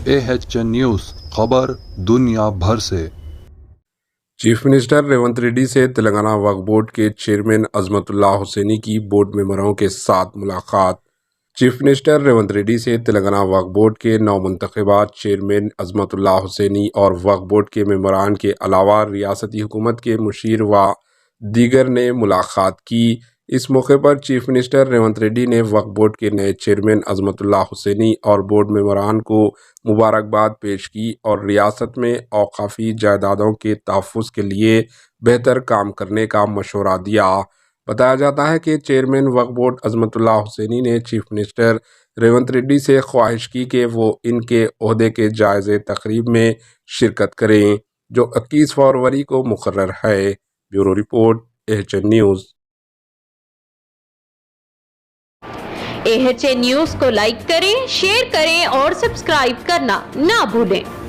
AHN news खबर दुनिया भर से। चीफ मिनिस्टर रेवंत रेड्डी से तेलंगाना वक्फ बोर्ड के चेयरमैन अजमतुल्लाह हुसैनी की बोर्ड मेंबरों के साथ मुलाकात। चीफ मिनिस्टर रेवंत रेड्डी से तेलंगाना वक्फ बोर्ड के नवमुंतखबा चेयरमैन अजमतुल्लाह हुसैनी और वक्फ बोर्ड के मेंबरान के अलावा रियासती हुकूमत के मुशीर व दीगर ने मुलाकात की। इस मौके पर चीफ मिनिस्टर रेवंत रेड्डी ने वक्फ बोर्ड के नए चेयरमैन अजमतुल्लाह हुसैनी और बोर्ड मेंबरान को मुबारकबाद पेश की और रियासत में औकाफी जायदादों के तहफ़्फ़ुज़ के लिए बेहतर काम करने का मशवरा दिया। बताया जाता है कि चेयरमैन वक्फ बोर्ड अजमतुल्लाह हुसैनी ने चीफ मिनिस्टर रेवंत रेड्डी से ख्वाहिश की कि वो इनके ओहदे के जायज़े तकरीब में शिरकत करें जो 21 फरवरी को मुकर्रर है। Bureau report AHN news. AHN news को लाइक करें, शेयर करें और सब्सक्राइब करना ना भूलें।